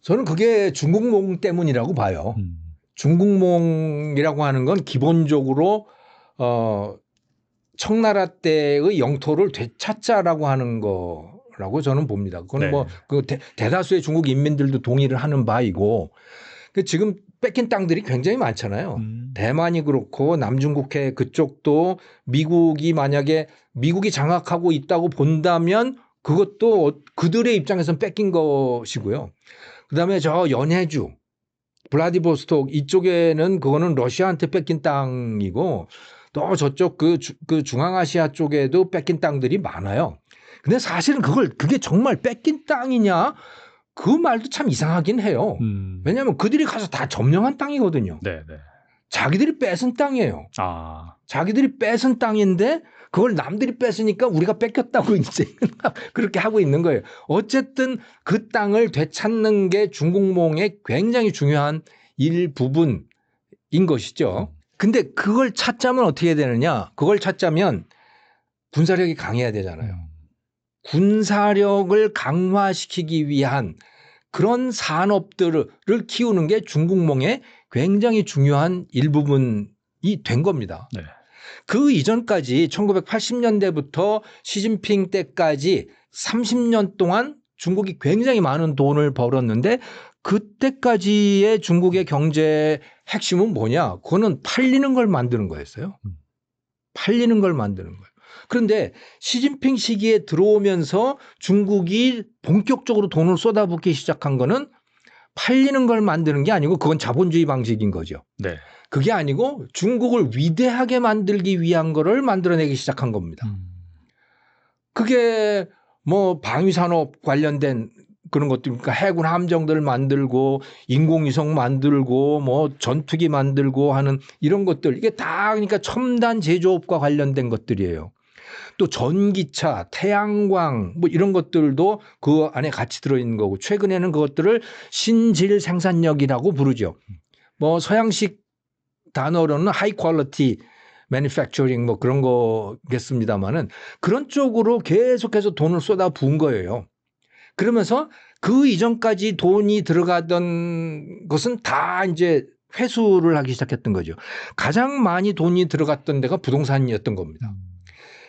저는 그게 중국몽 때문이라고 봐요. 중국몽이라고 하는 건 기본적으로 청나라 때의 영토를 되찾자라고 하는 거라고 저는 봅니다. 그건 네. 뭐 그 대다수의 중국 인민들도 동의를 하는 바이고 지금 뺏긴 땅들이 굉장히 많잖아요. 대만이 그렇고 남중국해 그쪽도 미국이 만약에 미국이 장악하고 있다고 본다면 그것도 그들의 입장에서는 뺏긴 것이고요. 그다음에 저 연해주, 블라디보스톡 이쪽에는 그거는 러시아한테 뺏긴 땅이고 또 저쪽 그 중앙아시아 쪽에도 뺏긴 땅들이 많아요. 근데 사실은 그게 정말 뺏긴 땅이냐? 그 말도 참 이상하긴 해요. 왜냐하면 그들이 가서 다 점령한 땅이거든요. 네, 네. 자기들이 뺏은 땅이에요. 아, 자기들이 뺏은 땅인데 그걸 남들이 뺏으니까 우리가 뺏겼다고 이제 그렇게 하고 있는 거예요. 어쨌든 그 땅을 되찾는 게 중국몽의 굉장히 중요한 일부분인 것이죠. 근데 그걸 찾자면 어떻게 해야 되느냐? 그걸 찾자면 군사력이 강해야 되잖아요. 군사력을 강화시키기 위한 그런 산업들을 키우는 게 중국몽의 굉장히 중요한 일부분이 된 겁니다. 네. 그 이전까지 1980년대부터 시진핑 때까지 30년 동안 중국이 굉장히 많은 돈을 벌었는데 그때까지의 중국의 경제 핵심은 뭐냐? 그거는 팔리는 걸 만드는 거였어요. 팔리는 걸 만드는 거예요. 그런데 시진핑 시기에 들어오면서 중국이 본격적으로 돈을 쏟아붓기 시작한 거는 팔리는 걸 만드는 게 아니고 그건 자본주의 방식인 거죠. 네. 그게 아니고 중국을 위대하게 만들기 위한 거를 만들어내기 시작한 겁니다. 그게 뭐 방위산업 관련된 그런 것들, 그러니까 해군 함정들 만들고 인공위성 만들고 뭐 전투기 만들고 하는 이런 것들 이게 다 그러니까 첨단 제조업과 관련된 것들이에요. 또 전기차, 태양광 뭐 이런 것들도 그 안에 같이 들어있는 거고 최근에는 그것들을 신질 생산력이라고 부르죠. 뭐 서양식 단어로는 하이 퀄리티 매니팩처링 뭐 그런 거겠습니다만은 그런 쪽으로 계속해서 돈을 쏟아 부은 거예요. 그러면서 그 이전까지 돈이 들어가던 것은 다 이제 회수를 하기 시작했던 거죠. 가장 많이 돈이 들어갔던 데가 부동산이었던 겁니다.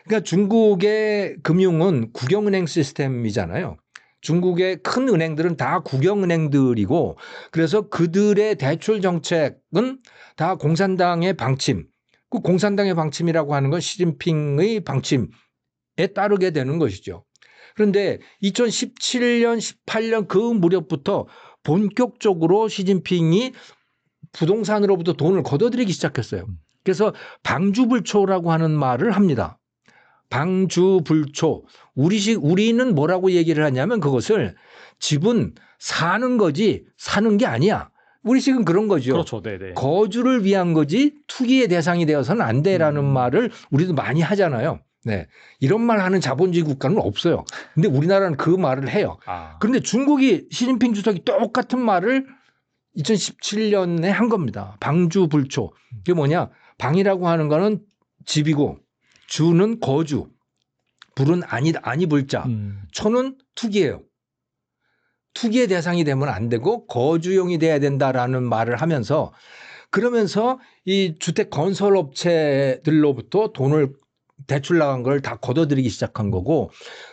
그러니까 중국의 금융은 국영은행 시스템이잖아요. 중국의 큰 은행들은 다 국영은행들이고 그래서 그들의 대출 정책은 다 공산당의 방침. 그 공산당의 방침이라고 하는 건 시진핑의 방침에 따르게 되는 것이죠. 그런데 2017년, 18년 그 무렵부터 본격적으로 시진핑이 부동산으로부터 돈을 걷어들이기 시작했어요. 그래서 방주불초라고 하는 말을 합니다. 방주불초. 우리는 뭐라고 얘기를 하냐면 그것을 집은 사는 거지 사는 게 아니야. 우리식은 그런 거죠. 그렇죠. 네네. 거주를 위한 거지 투기의 대상이 되어서는 안 돼라는 말을 우리도 많이 하잖아요. 네. 이런 말 하는 자본주의 국가는 없어요. 근데 우리나라는 그 말을 해요. 그런데 중국이 시진핑 주석이 똑같은 말을 2017년에 한 겁니다. 방주불초. 이게 뭐냐? 방이라고 하는 거는 집이고 주는 거주, 불은 아니 불자, 초는 투기예요. 투기의 대상이 되면 안 되고 거주용이 돼야 된다라는 말을 하면서 그러면서 이 주택 건설 업체들로부터 돈을 대출 나간 걸 다 걷어들이기 시작한 거고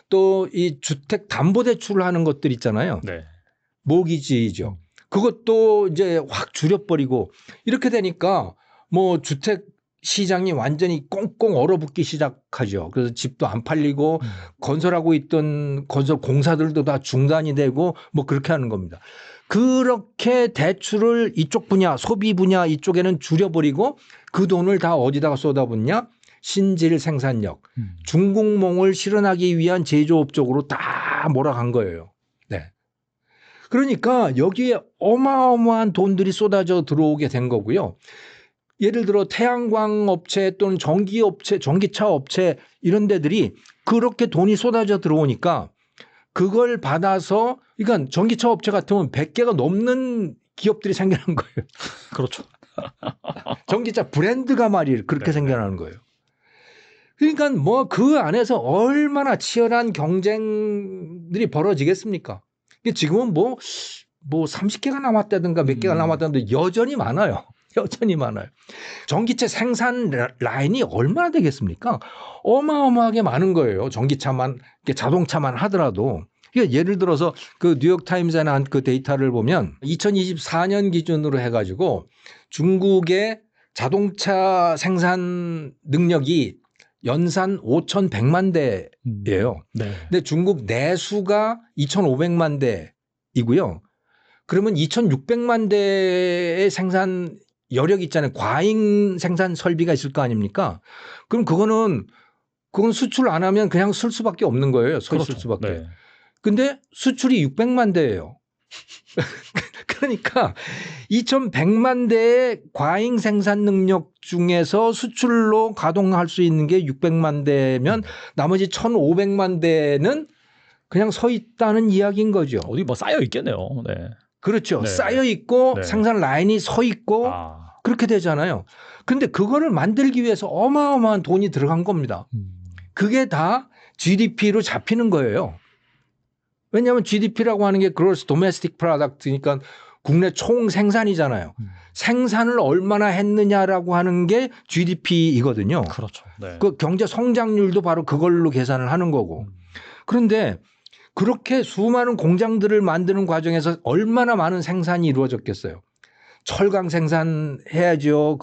또 이 주택 담보 대출을 하는 것들 있잖아요. 네. 모기지죠. 그것도 이제 확 줄여버리고 이렇게 되니까 뭐 주택 시장이 완전히 꽁꽁 얼어붙기 시작하죠. 그래서 집도 안 팔리고 건설하고 있던 건설 공사들도 다 중단이 되고 뭐 그렇게 하는 겁니다. 그렇게 대출을 이쪽 분야, 소비 분야 이쪽에는 줄여버리고 그 돈을 다 어디다가 쏟아붓냐? 신질 생산력, 중국몽을 실현하기 위한 제조업 쪽으로 다 몰아간 거예요. 네. 그러니까 여기에 어마어마한 돈들이 쏟아져 들어오게 된 거고요. 예를 들어 태양광 업체 또는 전기 업체, 전기차 업체 이런 데들이 그렇게 돈이 쏟아져 들어오니까 그걸 받아서 그러니까 전기차 업체 같으면 100개가 넘는 기업들이 생겨난 거예요. 그렇죠. 전기차 브랜드가 말이에요. 그렇게 네네. 생겨나는 거예요. 그러니까 뭐 그 안에서 얼마나 치열한 경쟁들이 벌어지겠습니까? 지금은 뭐 뭐 30개가 남았다든가 몇 개가 남았다든가 여전히 많아요. 여전히 많아요. 전기차 생산 라인이 얼마나 되겠습니까? 어마어마하게 많은 거예요. 전기차만, 자동차만 하더라도. 그러니까 예를 들어서 그 뉴욕타임즈에 나온 그 데이터를 보면 2024년 기준으로 해가지고 중국의 자동차 생산 능력이 연산 5,100만 대예요. 네. 근데 중국 내수가 2,500만 대이고요. 그러면 2,600만 대의 생산 여력 있잖아요. 과잉 생산 설비가 있을 거 아닙니까? 그럼 그건 수출 안 하면 그냥 쓸 수밖에 없는 거예요. 서 있을 그렇죠. 수밖에. 네. 근데 수출이 600만 대예요. 그러니까 2,100만 대의 과잉 생산 능력 중에서 수출로 가동할 수 있는 게 600만 대면 나머지 1,500만 대는 그냥 서 있다는 이야기인 거죠. 어디 뭐 쌓여 있겠네요. 네. 그렇죠. 네. 쌓여 있고 네. 생산 라인이 서 있고 그렇게 되잖아요. 근데 그거를 만들기 위해서 어마어마한 돈이 들어간 겁니다. 그게 다 GDP로 잡히는 거예요. 왜냐하면 GDP라고 하는 게 Gross Domestic Product니까 국내 총 생산이잖아요. 생산을 얼마나 했느냐라고 하는 게 GDP이거든요. 그렇죠. 네. 그 경제 성장률도 바로 그걸로 계산을 하는 거고. 그런데 그렇게 수많은 공장들을 만드는 과정에서 얼마나 많은 생산이 이루어졌겠어요. 철강 생산해야죠.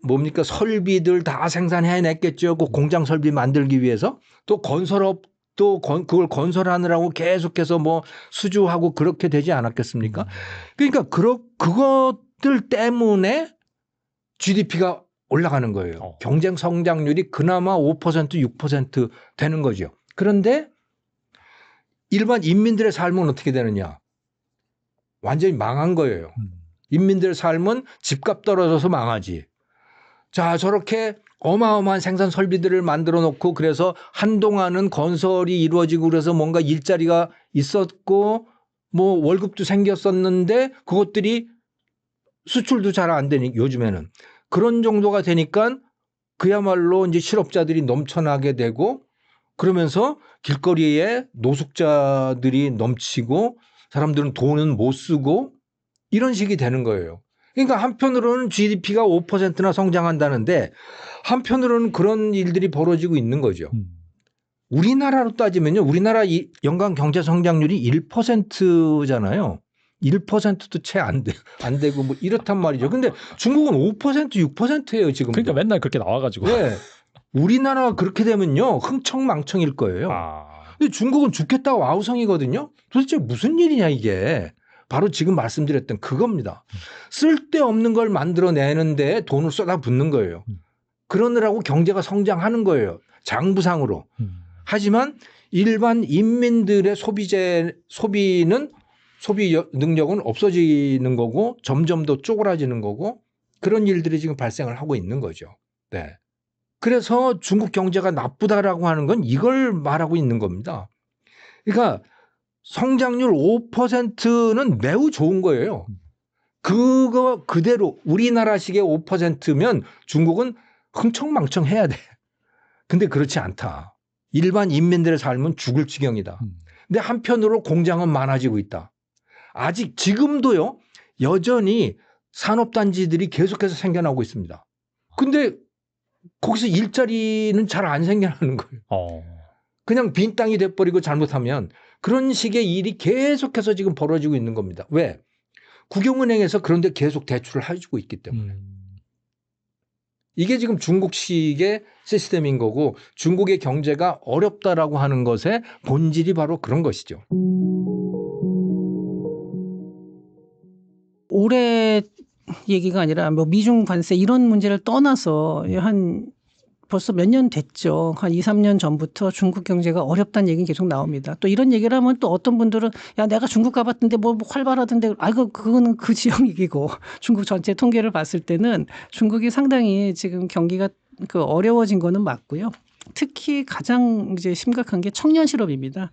뭡니까 설비들 다 생산해냈겠죠. 그 공장 설비 만들기 위해서 또 건설업 또 그걸 건설하느라고 계속해서 뭐 수주하고 그렇게 되지 않았겠습니까? 그러니까 그것들 때문에 GDP가 올라가는 거예요. 경쟁 성장률이 그나마 5% 6% 되는 거죠. 그런데 일반 인민들의 삶은 어떻게 되느냐? 완전히 망한 거예요. 인민들의 삶은 집값 떨어져서 망하지. 자, 저렇게 어마어마한 생산 설비들을 만들어 놓고 그래서 한동안은 건설이 이루어지고 그래서 뭔가 일자리가 있었고 뭐 월급도 생겼었는데 그것들이 수출도 잘 안 되니 요즘에는 그런 정도가 되니까 그야말로 이제 실업자들이 넘쳐나게 되고 그러면서 길거리에 노숙자들이 넘치고 사람들은 돈은 못 쓰고 이런 식이 되는 거예요. 그러니까 한편으로는 GDP가 5%나 성장한다는데 한편으로는 그런 일들이 벌어지고 있는 거죠. 우리나라로 따지면요. 우리나라 연간 경제 성장률이 1%잖아요. 1%도 채 안 되고 뭐 이렇단 말이죠. 근데 중국은 5% 6%예요, 지금. 그러니까 맨날 그렇게 나와가지고. 네. 우리나라가 그렇게 되면요. 흥청망청일 거예요. 근데 중국은 죽겠다고 아우성이거든요. 도대체 무슨 일이냐 이게. 바로 지금 말씀드렸던 그겁니다. 쓸데없는 걸 만들어내는데 돈을 쏟아붓는 거예요. 그러느라고 경제가 성장하는 거예요. 장부상으로. 하지만 일반 인민들의 소비 능력은 없어지는 거고 점점 더 쪼그라지는 거고 그런 일들이 지금 발생을 하고 있는 거죠. 네. 그래서 중국 경제가 나쁘다라고 하는 건 이걸 말하고 있는 겁니다. 그러니까 성장률 5%는 매우 좋은 거예요. 그거 그대로 우리나라식의 5%면 중국은 흥청망청 해야 돼. 근데 그렇지 않다. 일반 인민들의 삶은 죽을 지경이다. 근데 한편으로 공장은 많아지고 있다. 아직 지금도요. 여전히 산업단지들이 계속해서 생겨나고 있습니다. 근데 거기서 일자리는 잘 안 생겨나는 거예요. 그냥 빈 땅이 돼버리고 잘못하면 그런 식의 일이 계속해서 지금 벌어지고 있는 겁니다. 왜? 국영은행에서 그런데 계속 대출을 해주고 있기 때문에. 이게 지금 중국식의 시스템인 거고 중국의 경제가 어렵다라고 하는 것의 본질이 바로 그런 것이죠. 올해 얘기가 아니라 뭐 미중 관세 이런 문제를 떠나서 벌써 몇 년 됐죠. 한 2, 3년 전부터 중국 경제가 어렵다는 얘기는 계속 나옵니다. 또 이런 얘기를 하면 또 어떤 분들은 야 내가 중국 가봤던데 뭐 활발하던데 그거는 그 지역 얘기고 중국 전체 통계를 봤을 때는 중국이 상당히 지금 경기가 어려워진 거는 맞고요. 특히 가장 이제 심각한 게 청년 실업입니다.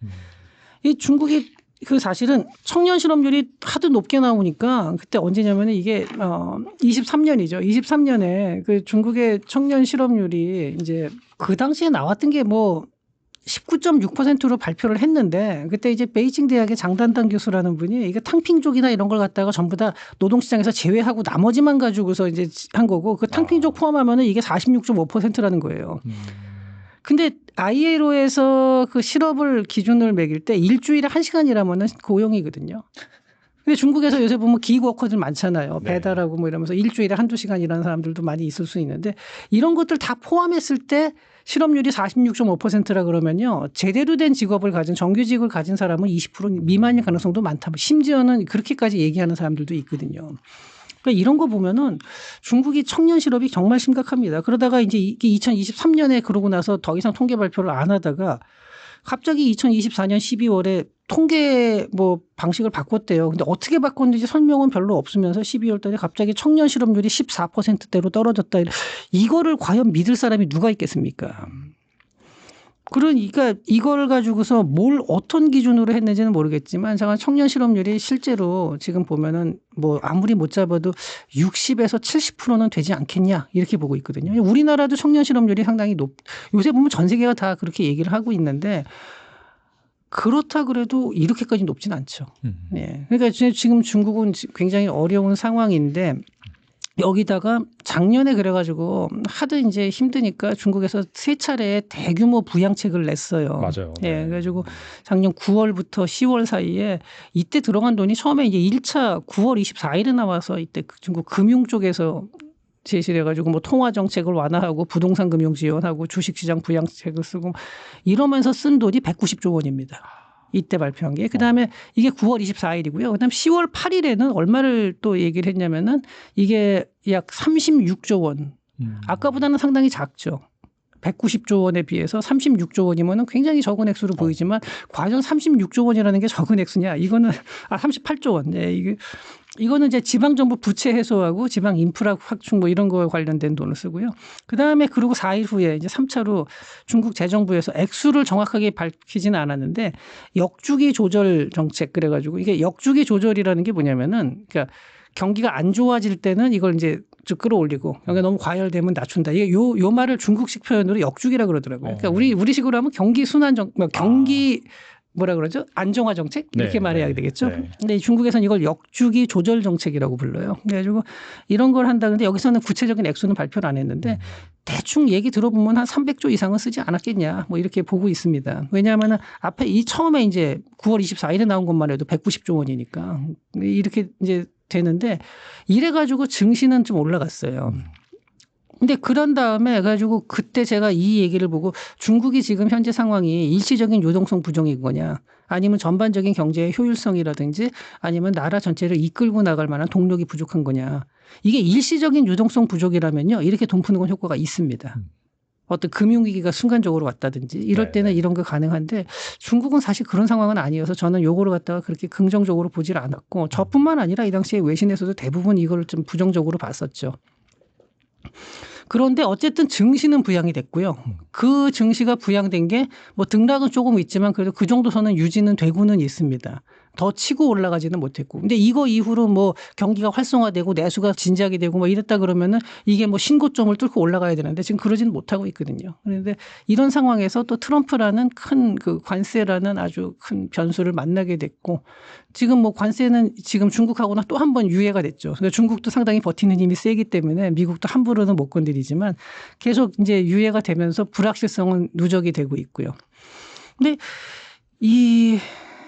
이 중국이 사실은 청년 실업률이 하도 높게 나오니까 그때 언제냐면은 이게 23년이죠. 23년에 그 중국의 청년 실업률이 이제 그 당시에 나왔던 게 뭐 19.6%로 발표를 했는데 그때 이제 베이징 대학의 장단단 교수라는 분이 이게 탕핑족이나 이런 걸 갖다가 전부 다 노동시장에서 제외하고 나머지만 가지고서 이제 한 거고 그 탕핑족 포함하면은 이게 46.5%라는 거예요. 근데 ILO에서 그 실업을 기준을 매길 때 일주일에 1시간이라면은 고용이거든요. 근데 중국에서 요새 보면 기그워커들 많잖아요. 배달하고 뭐 이러면서 일주일에 1-2시간 일하는 사람들도 많이 있을 수 있는데 이런 것들 다 포함했을 때 실업률이 46.5%라 그러면요. 제대로 된 직업을 가진 정규직을 가진 사람은 20% 미만일 가능성도 많다. 심지어는 그렇게까지 얘기하는 사람들도 있거든요. 그러니까 이런 거 보면은 중국이 청년 실업이 정말 심각합니다. 그러다가 이제 2023년에 그러고 나서 더 이상 통계 발표를 안 하다가 갑자기 2024년 12월에 통계 뭐 방식을 바꿨대요. 근데 어떻게 바꿨는지 설명은 별로 없으면서 12월 달에 갑자기 청년 실업률이 14%대로 떨어졌다. 이거를 과연 믿을 사람이 누가 있겠습니까? 그러니까 이걸 가지고서 뭘 어떤 기준으로 했는지는 모르겠지만 잠깐 청년 실업률이 실제로 지금 보면은 뭐 아무리 못 잡아도 60에서 70%는 되지 않겠냐 이렇게 보고 있거든요. 우리나라도 청년 실업률이 상당히 요새 보면 전 세계가 다 그렇게 얘기를 하고 있는데 그렇다 그래도 이렇게까지 높진 않죠. 예. 그러니까 지금 중국은 굉장히 어려운 상황인데 여기다가 작년에 그래가지고 하도 이제 힘드니까 중국에서 3차례 대규모 부양책을 냈어요. 맞아요. 예. 그래가지고 작년 9월부터 10월 사이에 이때 들어간 돈이 처음에 이제 1차 9월 24일에 나와서 이때 중국 금융 쪽에서 제시를 해가지고 뭐 통화 정책을 완화하고 부동산 금융 지원하고 주식시장 부양책을 쓰고 이러면서 쓴 돈이 190조 원입니다. 이때 발표한 게. 그다음에 이게 9월 24일이고요. 그다음 10월 8일에는 얼마를 또 얘기를 했냐면은 이게 약 36조 원. 아까보다는 상당히 작죠. 190조 원에 비해서 36조 원이면은 굉장히 적은 액수로 보이지만 과연 36조 원이라는 게 적은 액수냐? 이거는 38조 원. 네, 이거는 이제 지방 정부 부채 해소하고 지방 인프라 확충 뭐 이런 거에 관련된 돈을 쓰고요. 그다음에 그리고 4일 후에 이제 3차로 중국 재정부에서 액수를 정확하게 밝히지는 않았는데 역주기 조절 정책 그래 가지고 이게 역주기 조절이라는 게 뭐냐면은 그러니까 경기가 안 좋아질 때는 이걸 이제 쭉 끌어올리고 경기가 너무 과열되면 낮춘다. 이게 요 말을 중국식 표현으로 역주기라 그러더라고요. 그러니까 우리식으로 하면 경기 순환 경기 뭐라 그러죠? 안정화 정책? 이렇게 말해야 되겠죠. 근데 중국에서는 이걸 역주기 조절 정책이라고 불러요. 그래가지고 이런 걸 한다. 근데 여기서는 구체적인 액수는 발표를 안 했는데 대충 얘기 들어보면 한 300조 이상은 쓰지 않았겠냐. 뭐 이렇게 보고 있습니다. 왜냐하면 앞에 처음에 이제 9월 24일에 나온 것만 해도 190조 원이니까 이렇게 이제 되는데 이래가지고 증시는 좀 올라갔어요. 근데 그런 다음에 가지고 그때 제가 이 얘기를 보고 중국이 지금 현재 상황이 일시적인 유동성 부족인 거냐 아니면 전반적인 경제의 효율성이라든지 아니면 나라 전체를 이끌고 나갈 만한 동력이 부족한 거냐. 이게 일시적인 유동성 부족이라면요. 이렇게 돈 푸는 건 효과가 있습니다. 어떤 금융위기가 순간적으로 왔다든지 이럴 때는 이런 게 가능한데 중국은 사실 그런 상황은 아니어서 저는 요거를 갖다가 그렇게 긍정적으로 보질 않았고 저뿐만 아니라 이 당시에 외신에서도 대부분 이걸 좀 부정적으로 봤었죠. 그런데 어쨌든 증시는 부양이 됐고요. 그 증시가 부양된 게 뭐 등락은 조금 있지만 그래도 그 정도 선은 유지는 되고는 있습니다. 더 치고 올라가지는 못했고. 근데 이거 이후로 뭐 경기가 활성화되고 내수가 진작이 되고 뭐 이랬다 그러면은 이게 뭐 신고점을 뚫고 올라가야 되는데 지금 그러지는 못하고 있거든요. 그런데 이런 상황에서 또 트럼프라는 큰 그 관세라는 아주 큰 변수를 만나게 됐고 지금 뭐 관세는 지금 중국하고는 또 한 번 유예가 됐죠. 그러니까 중국도 상당히 버티는 힘이 세기 때문에 미국도 함부로는 못 건드리지만 계속 이제 유예가 되면서 불확실성은 누적이 되고 있고요. 근데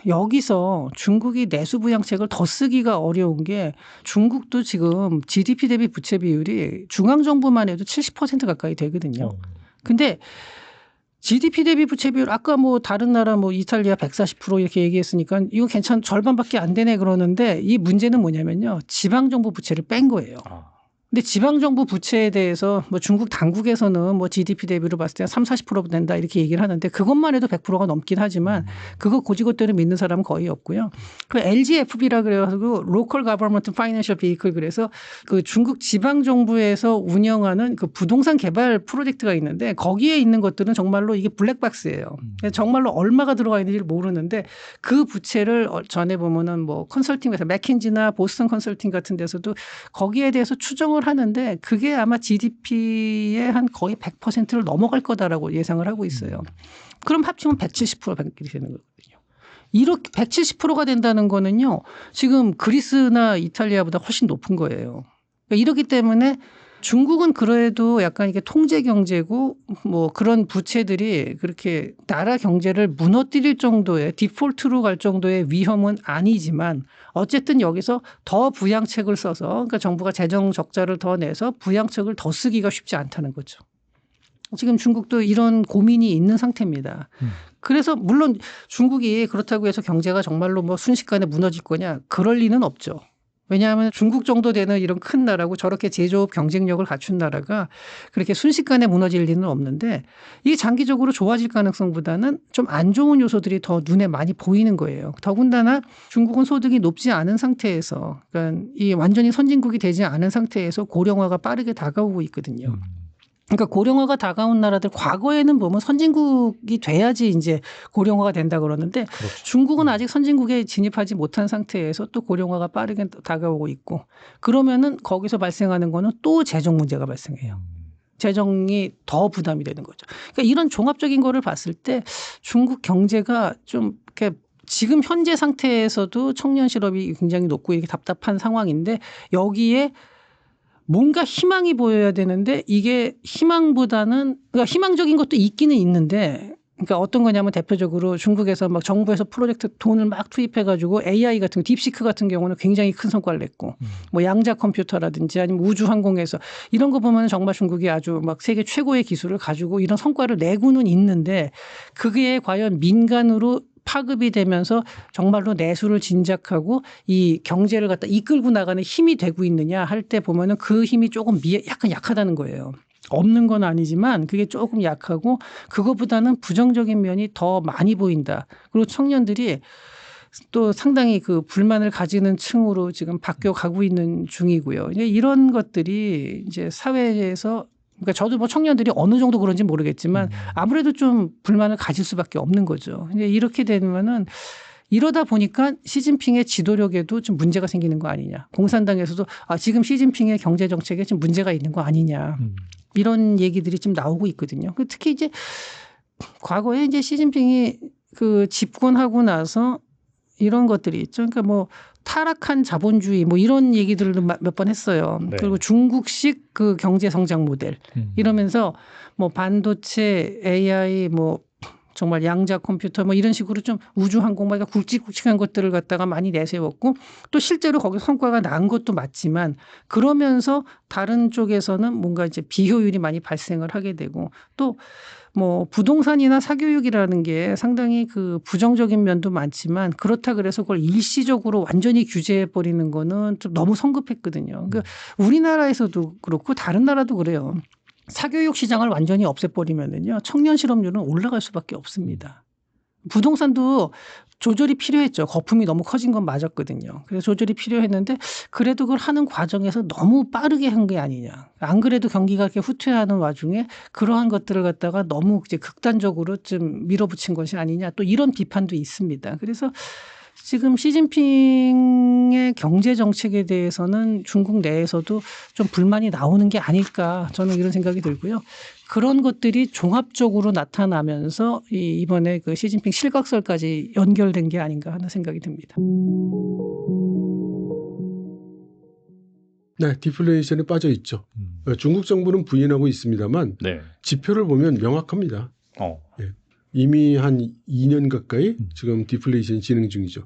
여기서 중국이 내수 부양책을 더 쓰기가 어려운 게 중국도 지금 GDP 대비 부채 비율이 중앙정부만 해도 70% 가까이 되거든요. 근데 GDP 대비 부채 비율 아까 뭐 다른 나라 뭐 이탈리아 140% 이렇게 얘기했으니까 이거 절반밖에 안 되네 그러는데 이 문제는 뭐냐면요. 지방정부 부채를 뺀 거예요. 근데 지방정부 부채에 대해서 뭐 중국 당국에서는 뭐 GDP 대비로 봤을 때 30-40% 된다 이렇게 얘기를 하는데 그것만 해도 100%가 넘긴 하지만 그거 고지고대로 믿는 사람은 거의 없고요. 그 LGFB라 그래가지고 Local Government Financial Vehicle 그래서 그 중국 지방정부에서 운영하는 그 부동산 개발 프로젝트가 있는데 거기에 있는 것들은 정말로 이게 블랙박스예요. 정말로 얼마가 들어가 있는지를 모르는데 그 부채를 전에 보면은 뭐 컨설팅 회사 맥킨지나 보스턴 컨설팅 같은 데서도 거기에 대해서 추정을 예상을 하는데 그게 아마 GDP의 한 거의 100%를 넘어갈 거다라고 예상을 하고 있어요. 그럼 합치면 170%가 되는 거거든요. 이렇게 170%가 된다는 거는요. 지금 그리스나 이탈리아보다 훨씬 높은 거예요. 그러니까 이렇기 때문에 중국은 그래도 약간 이게 통제 경제고 뭐 그런 부채들이 그렇게 나라 경제를 무너뜨릴 정도의 디폴트로 갈 정도의 위험은 아니지만 어쨌든 여기서 더 부양책을 써서 그러니까 정부가 재정 적자를 더 내서 부양책을 더 쓰기가 쉽지 않다는 거죠. 지금 중국도 이런 고민이 있는 상태입니다. 그래서 물론 중국이 그렇다고 해서 경제가 정말로 뭐 순식간에 무너질 거냐 그럴 리는 없죠. 왜냐하면 중국 정도 되는 이런 큰 나라고 저렇게 제조업 경쟁력을 갖춘 나라가 그렇게 순식간에 무너질 리는 없는데 이게 장기적으로 좋아질 가능성보다는 좀 안 좋은 요소들이 더 눈에 많이 보이는 거예요. 더군다나 중국은 소득이 높지 않은 상태에서 그러니까 이 완전히 선진국이 되지 않은 상태에서 고령화가 빠르게 다가오고 있거든요. 그러니까 고령화가 다가온 나라들 과거에는 보면 선진국이 돼야지 이제 고령화가 된다 그러는데 그렇죠. 중국은 아직 선진국에 진입하지 못한 상태에서 또 고령화가 빠르게 다가오고 있고 그러면은 거기서 발생하는 거는 또 재정 문제가 발생해요. 재정이 더 부담이 되는 거죠. 그러니까 이런 종합적인 거를 봤을 때 중국 경제가 좀 이렇게 지금 현재 상태에서도 청년 실업이 굉장히 높고 이렇게 답답한 상황인데 여기에 뭔가 희망이 보여야 되는데 이게 희망보다는 그러니까 희망적인 것도 있기는 있는데 그러니까 어떤 거냐면 대표적으로 중국에서 막 정부에서 프로젝트 돈을 막 투입해 가지고 AI 같은 딥시크 같은 경우는 굉장히 큰 성과를 냈고 뭐 양자 컴퓨터라든지 아니면 우주 항공에서 이런 거 보면 정말 중국이 아주 막 세계 최고의 기술을 가지고 이런 성과를 내고는 있는데 그게 과연 민간으로 파급이 되면서 정말로 내수를 진작하고 이 경제를 갖다 이끌고 나가는 힘이 되고 있느냐 할 때 보면은 그 힘이 조금 약간 약하다는 거예요. 없는 건 아니지만 그게 조금 약하고 그거보다는 부정적인 면이 더 많이 보인다. 그리고 청년들이 또 상당히 그 불만을 가지는 층으로 지금 바뀌어 가고 있는 중이고요. 이런 것들이 이제 사회에서 그러니까 저도 뭐 청년들이 어느 정도 그런지 모르겠지만 아무래도 좀 불만을 가질 수밖에 없는 거죠. 이렇게 되면은 이러다 보니까 시진핑의 지도력에도 좀 문제가 생기는 거 아니냐. 공산당에서도 지금 시진핑의 경제 정책에 좀 문제가 있는 거 아니냐. 이런 얘기들이 좀 나오고 있거든요. 특히 이제 과거에 이제 시진핑이 그 집권하고 나서 이런 것들이 있죠. 그러니까 뭐 타락한 자본주의 뭐 이런 얘기들을 몇 번 했어요. 네. 그리고 중국식 그 경제 성장 모델 이러면서 뭐 반도체, AI 뭐 정말 양자 컴퓨터 뭐 이런 식으로 좀 우주 항공 막 굵직굵직한 것들을 갖다가 많이 내세웠고 또 실제로 거기 성과가 난 것도 맞지만 그러면서 다른 쪽에서는 뭔가 이제 비효율이 많이 발생을 하게 되고 또 뭐 부동산이나 사교육이라는 게 상당히 그 부정적인 면도 많지만 그렇다 그래서 그걸 일시적으로 완전히 규제해 버리는 거는 좀 너무 성급했거든요. 그러니까 우리나라에서도 그렇고 다른 나라도 그래요. 사교육 시장을 완전히 없애버리면은요 청년 실업률은 올라갈 수밖에 없습니다. 부동산도 조절이 필요했죠. 거품이 너무 커진 건 맞았거든요. 그래서 조절이 필요했는데 그래도 그걸 하는 과정에서 너무 빠르게 한 게 아니냐. 안 그래도 경기가 이렇게 후퇴하는 와중에 그러한 것들을 갖다가 너무 이제 극단적으로 좀 밀어붙인 것이 아니냐. 또 이런 비판도 있습니다. 그래서 지금 시진핑의 경제 정책에 대해서는 중국 내에서도 좀 불만이 나오는 게 아닐까 저는 이런 생각이 들고요. 그런 것들이 종합적으로 나타나면서 이번에 그 시진핑 실각설까지 연결된 게 아닌가 하는 생각이 듭니다. 네, 디플레이션에 빠져 있죠. 중국 정부는 부인하고 있습니다만 네. 지표를 보면 명확합니다. 네. 이미 한 2년 가까이 지금 디플레이션 진행 중이죠.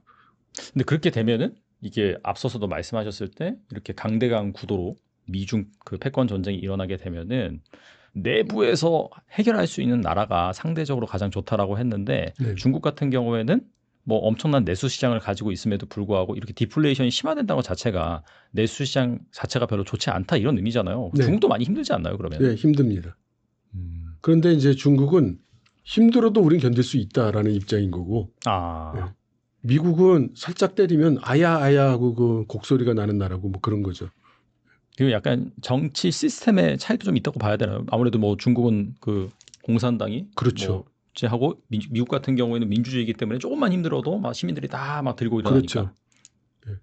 근데 그렇게 되면은 이게 앞서서도 말씀하셨을 때 이렇게 강대강 구도로 미중 그 패권 전쟁이 일어나게 되면은 내부에서 해결할 수 있는 나라가 상대적으로 가장 좋다라고 했는데 네. 중국 같은 경우에는 뭐 엄청난 내수 시장을 가지고 있음에도 불구하고 이렇게 디플레이션이 심화된다는 것 자체가 내수 시장 자체가 별로 좋지 않다 이런 의미잖아요. 네. 중국도 많이 힘들지 않나요, 그러면? 네, 힘듭니다. 그런데 이제 중국은 힘들어도 우린 견딜 수 있다라는 입장인 거고 네. 미국은 살짝 때리면 아야 하고 그 곡소리가 나는 나라고 뭐 그런 거죠. 그리고 약간 정치 시스템의 차이도 좀 있다고 봐야 되나요? 아무래도 뭐 중국은 그 공산당이 그렇죠. 하고 미국 같은 경우에는 민주주의이기 때문에 조금만 힘들어도 막 시민들이 다 막 들고 일어나니까. 그렇죠. 네.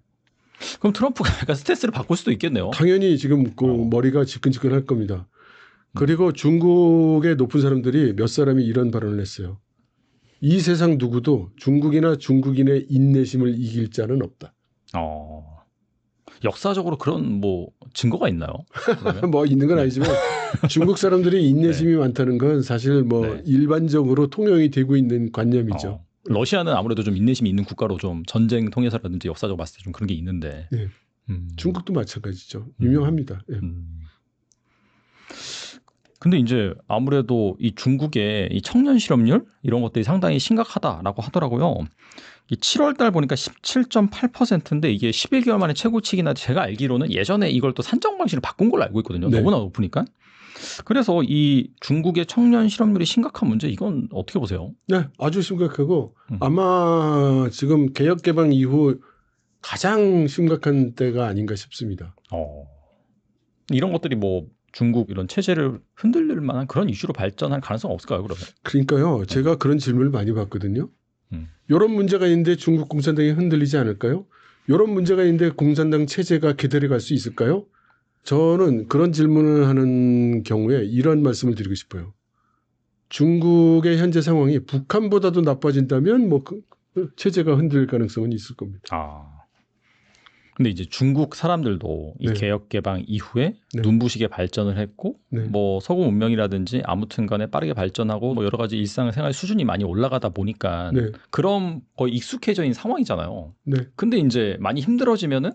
그럼 트럼프가 약간 스탠스를 바꿀 수도 있겠네요. 당연히 지금 그 머리가 지끈지끈할 겁니다. 그리고 중국의 높은 사람들이 몇 사람이 이런 발언을 했어요. 이 세상 누구도 중국이나 중국인의 인내심을 이길 자는 없다. 역사적으로 그런 뭐 증거가 있나요? 뭐 있는 건 아니지만 중국 사람들이 인내심이 많다는 건 사실 뭐 일반적으로 통용이 되고 있는 관념이죠. 러시아는 아무래도 좀 인내심이 있는 국가로 좀 전쟁 통해서라든지 역사적으로 봤을 때 좀 그런 게 있는데. 예. 중국도 마찬가지죠. 유명합니다. 예. 근데 이제 아무래도 이 중국의 이 청년 실업률 이런 것들이 상당히 심각하다라고 하더라고요. 이 7월 달 보니까 17.8%인데 이게 11개월 만에 최고치기나 제가 알기로는 예전에 이걸 또 산정 방식을 바꾼 걸로 알고 있거든요. 네. 너무나 높으니까. 그래서 이 중국의 청년 실업률이 심각한 문제 이건 어떻게 보세요? 네, 아주 심각하고 아마 지금 개혁 개방 이후 가장 심각한 때가 아닌가 싶습니다. 이런 것들이 뭐 중국 이런 체제를 흔들릴 만한 그런 이슈로 발전할 가능성 없을까요, 그러면? 그러니까요. 제가 그런 질문을 많이 받거든요. 이런 문제가 있는데 중국 공산당이 흔들리지 않을까요? 이런 문제가 있는데 공산당 체제가 개대로 갈 수 있을까요? 저는 그런 질문을 하는 경우에 이런 말씀을 드리고 싶어요. 중국의 현재 상황이 북한보다도 나빠진다면 뭐 체제가 흔들릴 가능성은 있을 겁니다. 근데 이제 중국 사람들도 이 개혁 개방 이후에 눈부시게 발전을 했고 뭐 서구 문명이라든지 아무튼 간에 빠르게 발전하고 뭐 여러 가지 일상생활 수준이 많이 올라가다 보니까 그런 거의 익숙해져 있는 상황이잖아요. 근데 이제 많이 힘들어지면은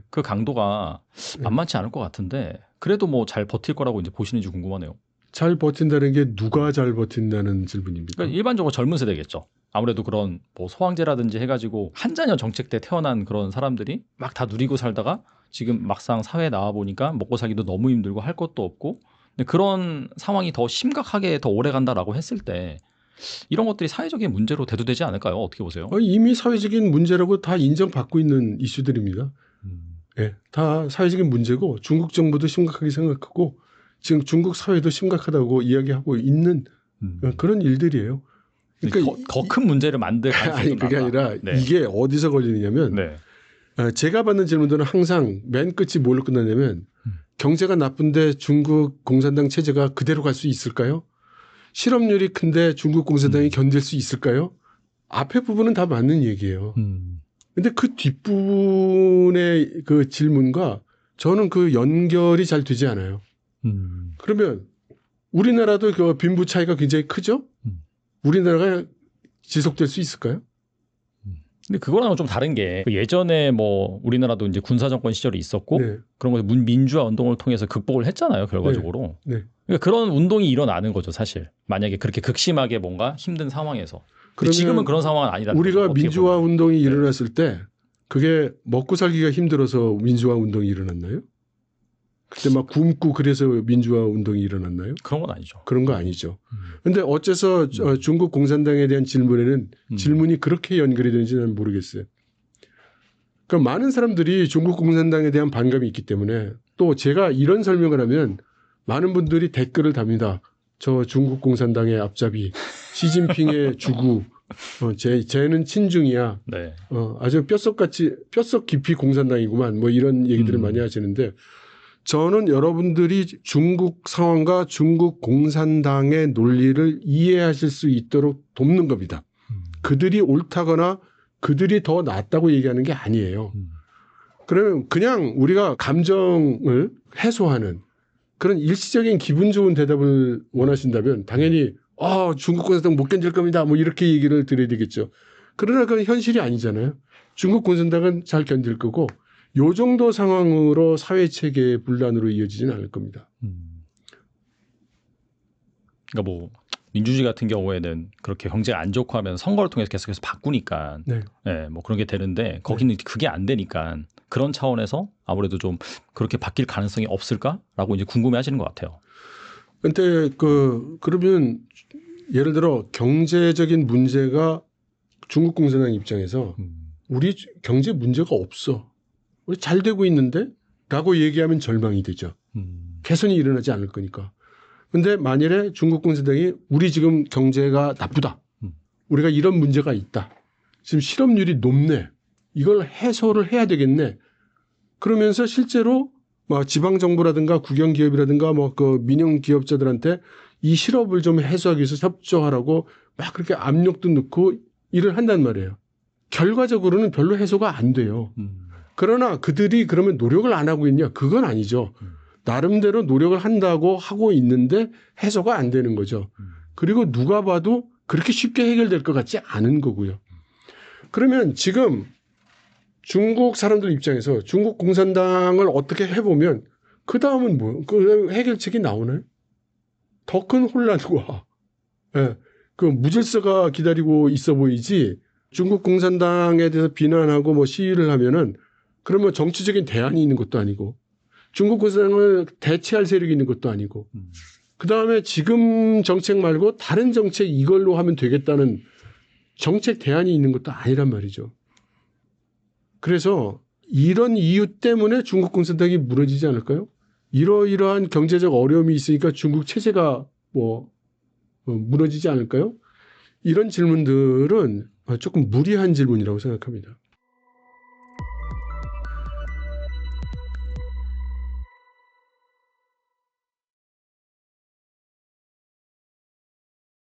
그 강도가 만만치 않을 것 같은데 그래도 뭐 잘 버틸 거라고 이제 보시는지 궁금하네요. 잘 버틴다는 게 누가 잘 버틴다는 질문입니까? 그러니까 일반적으로 젊은 세대겠죠. 아무래도 그런 뭐 소황제라든지 해가지고 한자녀 정책 때 태어난 그런 사람들이 막 다 누리고 살다가 지금 막상 사회에 나와 보니까 먹고 살기도 너무 힘들고 할 것도 없고 근데 그런 상황이 더 심각하게 더 오래 간다라고 했을 때 이런 것들이 사회적인 문제로 대두되지 않을까요? 어떻게 보세요? 이미 사회적인 문제라고 다 인정받고 있는 이슈들입니다. 네, 다 사회적인 문제고 중국 정부도 심각하게 생각하고 지금 중국 사회도 심각하다고 이야기하고 있는 그런 일들이에요. 그러니까 더 큰 문제를 만들 가능성이 아니 그게 아니라 이게 어디서 걸리느냐면 제가 받는 질문들은 항상 맨 끝이 뭘로 끝나냐면 경제가 나쁜데 중국 공산당 체제가 그대로 갈 수 있을까요? 실업률이 큰데 중국 공산당이 견딜 수 있을까요? 앞에 부분은 다 맞는 얘기예요. 근데 그 뒷부분의 그 질문과 저는 그 연결이 잘 되지 않아요. 그러면 우리나라도 그 빈부 차이가 굉장히 크죠? 우리나라가 지속될 수 있을까요? 근데 그거랑은 좀 다른 게 예전에 뭐 우리나라도 이제 군사정권 시절이 있었고 그런 거 민주화 운동을 통해서 극복을 했잖아요, 결과적으로. 그러니까 그런 운동이 일어나는 거죠, 사실. 만약에 그렇게 극심하게 뭔가 힘든 상황에서. 지금은 그런 상황은 아니라는 우리가 거죠, 민주화 운동이 일어났을 때 그게 먹고 살기가 힘들어서 민주화 운동이 일어났나요? 그때 막 굶고 그래서 민주화 운동이 일어났나요? 그런 건 아니죠. 그런 거 아니죠. 근데 어째서 중국 공산당에 대한 질문에는 질문이 그렇게 연결이 되는지는 모르겠어요. 그러니까 많은 사람들이 중국 공산당에 대한 반감이 있기 때문에 또 제가 이런 설명을 하면 많은 분들이 댓글을 답니다. 저 중국 공산당의 앞잡이, 시진핑의 주구, 쟤는 친중이야. 아주 뼛속 깊이 공산당이구만. 뭐 이런 얘기들을 많이 하시는데 저는 여러분들이 중국 상황과 중국 공산당의 논리를 이해하실 수 있도록 돕는 겁니다. 그들이 옳다거나 그들이 더 낫다고 얘기하는 게 아니에요. 그러면 그냥 우리가 감정을 해소하는 그런 일시적인 기분 좋은 대답을 원하신다면 당연히 중국 공산당 못 견딜 겁니다. 뭐 이렇게 얘기를 드려야 되겠죠. 그러나 그건 현실이 아니잖아요. 중국 공산당은 잘 견딜 거고 요 정도 상황으로 사회체계의 분란으로 이어지지는 않을 겁니다. 그러니까 뭐 민주주의 같은 경우에는 그렇게 경제가 안 좋고 하면 선거를 통해서 계속해서 바꾸니까 뭐 그런 게 되는데 거기는 그게 안 되니까 그런 차원에서 아무래도 좀 그렇게 바뀔 가능성이 없을까라고 이제 궁금해 하시는 것 같아요. 근데 그러면 예를 들어 경제적인 문제가 중국 공산당 입장에서 우리 경제 문제가 없어. 우리 잘 되고 있는데? 라고 얘기하면 절망이 되죠. 개선이 일어나지 않을 거니까. 근데 만일에 중국 공산당이 우리 지금 경제가 나쁘다. 우리가 이런 문제가 있다. 지금 실업률이 높네. 이걸 해소를 해야 되겠네. 그러면서 실제로 막 지방 정부라든가 국영 기업이라든가 뭐 그 민영 기업자들한테 이 실업을 좀 해소하기 위해서 협조하라고 막 그렇게 압력도 넣고 일을 한단 말이에요. 결과적으로는 별로 해소가 안 돼요. 그러나 그들이 그러면 노력을 안 하고 있냐? 그건 아니죠. 나름대로 노력을 한다고 하고 있는데 해소가 안 되는 거죠. 그리고 누가 봐도 그렇게 쉽게 해결될 것 같지 않은 거고요. 그러면 지금 중국 사람들 입장에서 중국 공산당을 어떻게 해보면 그 다음은 뭐, 그 해결책이 나오나요? 더 큰 혼란과 예, 그 무질서가 기다리고 있어 보이지 중국 공산당에 대해서 비난하고 뭐 시위를 하면은 그러면 정치적인 대안이 있는 것도 아니고 중국 공산당을 대체할 세력이 있는 것도 아니고 그 다음에 지금 정책 말고 다른 정책 이걸로 하면 되겠다는 정책 대안이 있는 것도 아니란 말이죠. 그래서 이런 이유 때문에 중국 공산당이 무너지지 않을까요? 이러이러한 경제적 어려움이 있으니까 중국 체제가 뭐 무너지지 않을까요? 이런 질문들은 조금 무리한 질문이라고 생각합니다.